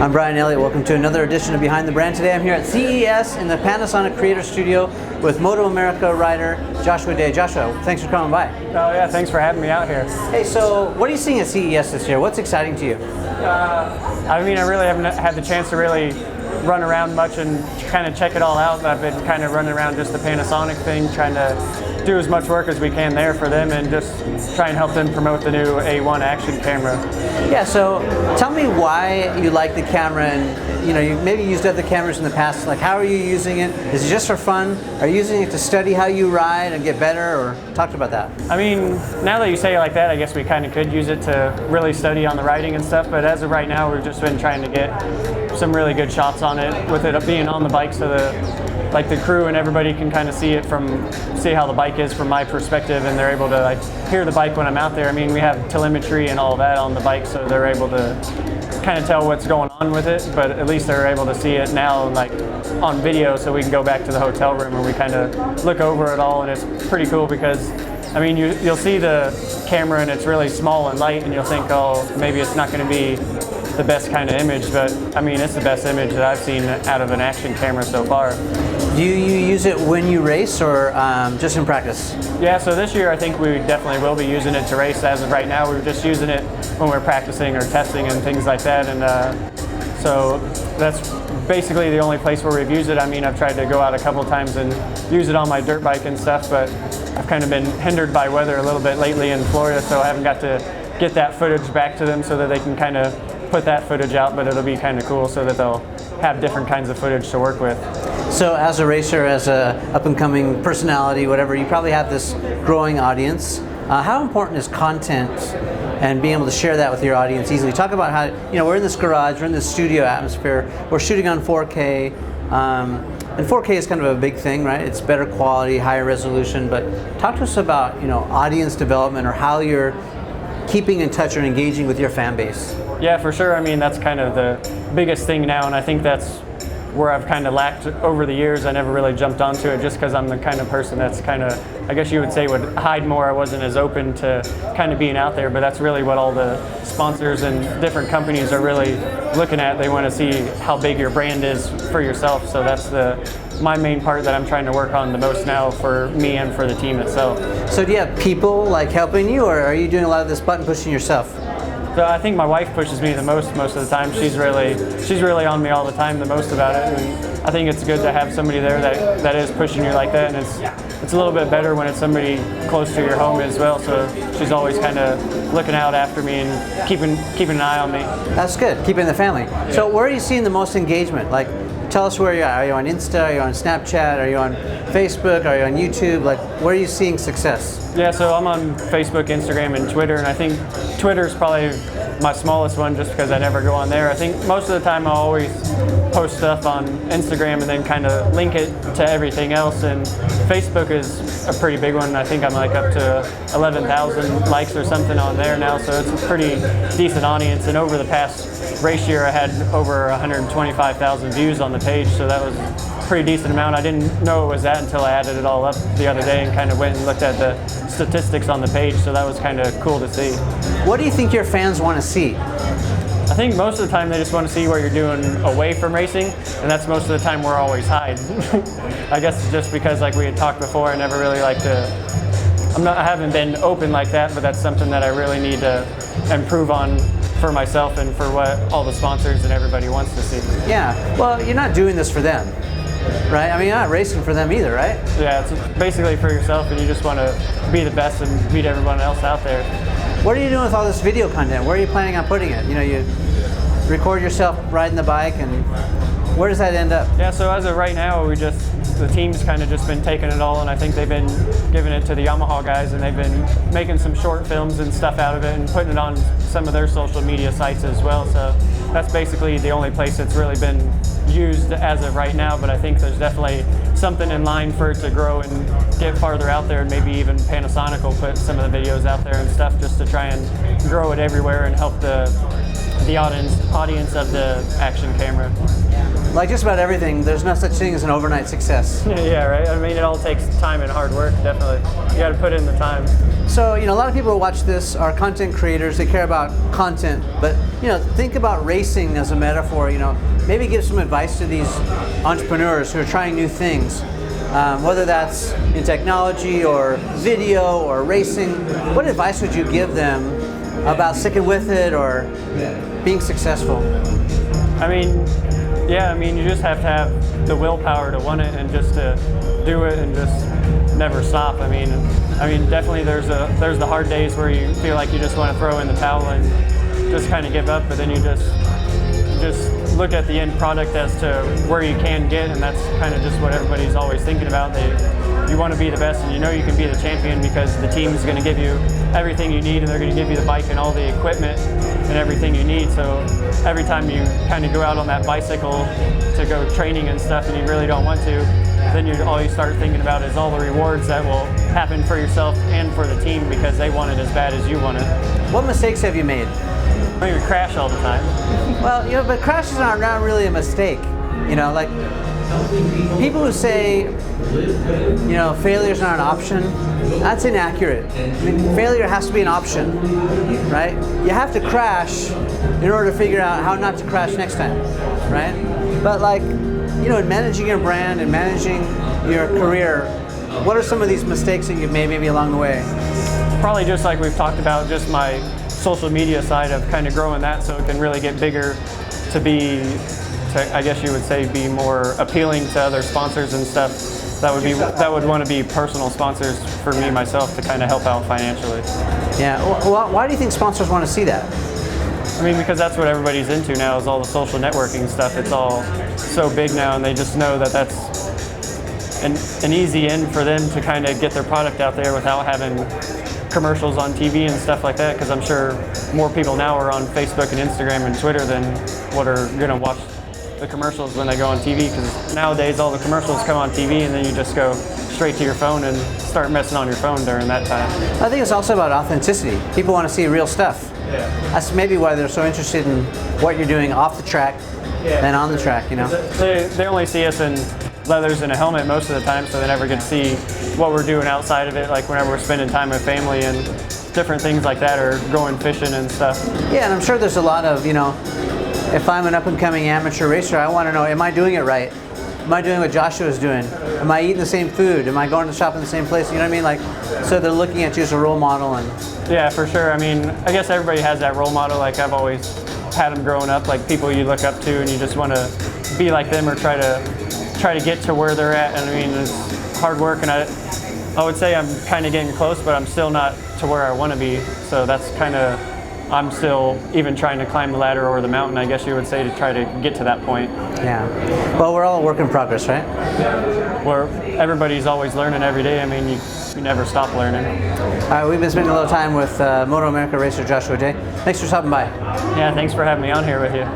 I'm Brian Elliott. Welcome to another edition of Behind the Brand. Today I'm here at CES in the Panasonic Creator Studio with MotoAmerica rider Joshua Day. Joshua, thanks for coming by. Oh yeah, thanks for having me out here. Hey, so what are you seeing at CES this year? What's exciting to you? I mean, I really haven't had the chance to really run around much and kind of check it all out. I've been kind of running around just the Panasonic thing, trying to do as much work as we can there for them and just try and help them promote the new A1 action camera. Yeah, so tell me why you like the camera, and you maybe used other cameras in the past. Like, how are you using it? Is it just for fun? Are you using it to study how you ride and get better, or talk about that? I mean, now that you say it like that, I guess we kind of could use it to really study on the riding and stuff, but as of right now, we've just been trying to get some really good shots on it with it being on the bike, so the crew and everybody can kind of see how the bike is from my perspective, and they're able to hear the bike when I'm out there. I mean, we have telemetry and all that on the bike, so they're able to kind of tell what's going on with it, but at least they're able to see it now on video, so we can go back to the hotel room and we kind of look over it all, and it's pretty cool because I mean, you'll see the camera and it's really small and light, and you'll think, oh, maybe it's not going to be the best kind of image, but I mean, it's the best image that I've seen out of an action camera so far. Do you use it when you race, or just in practice? Yeah, so this year I think we definitely will be using it to race. As of right now, we're just using it when we're practicing or testing and things like that, and so that's basically the only place where we've used it. I mean, I've tried to go out a couple times and use it on my dirt bike and stuff, but I've kind of been hindered by weather a little bit lately in Florida, so I haven't got to get that footage back to them so that they can kind of put that footage out, but it'll be kind of cool so that they'll have different kinds of footage to work with. So as a racer, as a up-and-coming personality, whatever, you probably have this growing audience. How important is content and being able to share that with your audience easily? Talk about how, we're in this garage, we're in this studio atmosphere, we're shooting on 4K, and 4K is kind of a big thing, right? It's better quality, higher resolution, but talk to us about, audience development, or how you're keeping in touch or engaging with your fan base. Yeah, for sure. I mean, that's kind of the biggest thing now, and I think that's where I've kind of lacked over the years. I never really jumped onto it just because I'm the kind of person that's kind of, I guess you would say, would hide more. I wasn't as open to kind of being out there, but that's really what all the sponsors and different companies are really looking at. They want to see how big your brand is for yourself, so that's my main part that I'm trying to work on the most now for me and for the team itself. So do you have people helping you, or are you doing a lot of this button pushing yourself? So I think my wife pushes me the most of the time. She's really on me all the time, the most about it, and I think it's good to have somebody there that is pushing you like that, and it's a little bit better when it's somebody close to your home as well. So she's always kind of looking out after me and keeping an eye on me. That's good, keeping the family. Yeah. So where are you seeing the most engagement? Tell us where you're at. Are you on Insta? Are you on Snapchat? Are you on Facebook? Are you on YouTube? Where are you seeing success? Yeah, so I'm on Facebook, Instagram, and Twitter, and I think Twitter's probably my smallest one just because I never go on there. I think most of the time I'll always post stuff on Instagram and then kind of link it to everything else, and Facebook is a pretty big one. I think I'm up to 11,000 likes or something on there now, so it's a pretty decent audience, and over the past race year I had over 125,000 views on the page, so that was a pretty decent amount. I didn't know it was that until I added it all up the other day and kind of went and looked at the statistics on the page, so that was kind of cool to see. What do you think your fans want to see? I think most of the time they just want to see what you're doing away from racing, and that's most of the time we're always hide. I guess it's just because, like we had talked before, I never really like to, I haven't been open like that, but that's something that I really need to improve on for myself and for what all the sponsors and everybody wants to see. Yeah, well, you're not doing this for them, right? I mean, you're not racing for them either, right? Yeah, it's basically for yourself, and you just want to be the best and beat everyone else out there. What are you doing with all this video content? Where are you planning on putting it? You record yourself riding the bike, and where does that end up? Yeah, so as of right now, the team's kind of just been taking it all, and I think they've been giving it to the Yamaha guys, and they've been making some short films and stuff out of it and putting it on some of their social media sites as well. So that's basically the only place it's really been used as of right now, but I think there's definitely something in line for it to grow and get farther out there, and maybe even Panasonic will put some of the videos out there and stuff just to try and grow it everywhere and help the the audience of the action camera. Like just about everything, there's no such thing as an overnight success. Yeah, right. I mean, it all takes time and hard work. Definitely, you got to put in the time. So, a lot of people who watch this are content creators. They care about content, but think about racing as a metaphor. Maybe give some advice to these entrepreneurs who are trying new things, whether that's in technology or video or racing. What advice would you give them about sticking with it or being successful? I mean, you just have to have the willpower to want it and just to do it and just never stop. I mean, definitely there's the hard days where you feel like you just want to throw in the towel and just kind of give up, but then you just look at the end product as to where you can get, and that's kind of just what everybody's always thinking about. You want to be the best, and you can be the champion because the team is going to give you everything you need, and they're going to give you the bike and all the equipment and everything you need. So every time you kind of go out on that bicycle to go training and stuff and you really don't want to, then all you start thinking about is all the rewards that will happen for yourself and for the team because they want it as bad as you want it. What mistakes have you made? I mean, we crash all the time. Well, but crashes are not really a mistake. Like people who say, failure's not an option, that's inaccurate. I mean, failure has to be an option, right? You have to crash in order to figure out how not to crash next time, right? But in managing your brand and managing your career, what are some of these mistakes that you've made maybe along the way? Probably just like we've talked about, just my social media side of kind of growing that so it can really get bigger I guess you would say, be more appealing to other sponsors and stuff that would want to be personal sponsors for me myself to kind of help out financially. Yeah. Well, why do you think sponsors want to see that? I mean, because that's what everybody's into now is all the social networking stuff. It's all so big now, and they just know that that's an easy in for them to kind of get their product out there without having commercials on TV and stuff like that, because I'm sure more people now are on Facebook and Instagram and Twitter than what are going to watch the commercials when they go on TV, because nowadays all the commercials come on TV and then you just go straight to your phone and start messing on your phone during that time. I think it's also about authenticity. People want to see real stuff. Yeah. That's maybe why they're so interested in what you're doing off the track than on the track, They only see us in leathers and a helmet most of the time, so they never get to see what we're doing outside of it, like whenever we're spending time with family and different things like that, or going fishing and stuff. Yeah, and I'm sure there's a lot of, if I'm an up-and-coming amateur racer, I want to know, am I doing it right? Am I doing what Joshua's doing? Am I eating the same food? Am I going to shop in the same place? You know what I mean? So they're looking at you as a role model. Yeah, for sure. I mean, I guess everybody has that role model. Like I've always had them growing up, like people you look up to and you just want to be like them or try to get to where they're at. And I mean, it's hard work, and I would say I'm kind of getting close, but I'm still not to where I want to be. So that's I'm still even trying to climb the ladder or the mountain, I guess you would say, to try to get to that point. Yeah. Well, we're all a work in progress, right? Where everybody's always learning every day. I mean, you never stop learning. All right, we've been spending a little time with MotoAmerica Racer Joshua Day. Thanks for stopping by. Yeah, thanks for having me on here with you.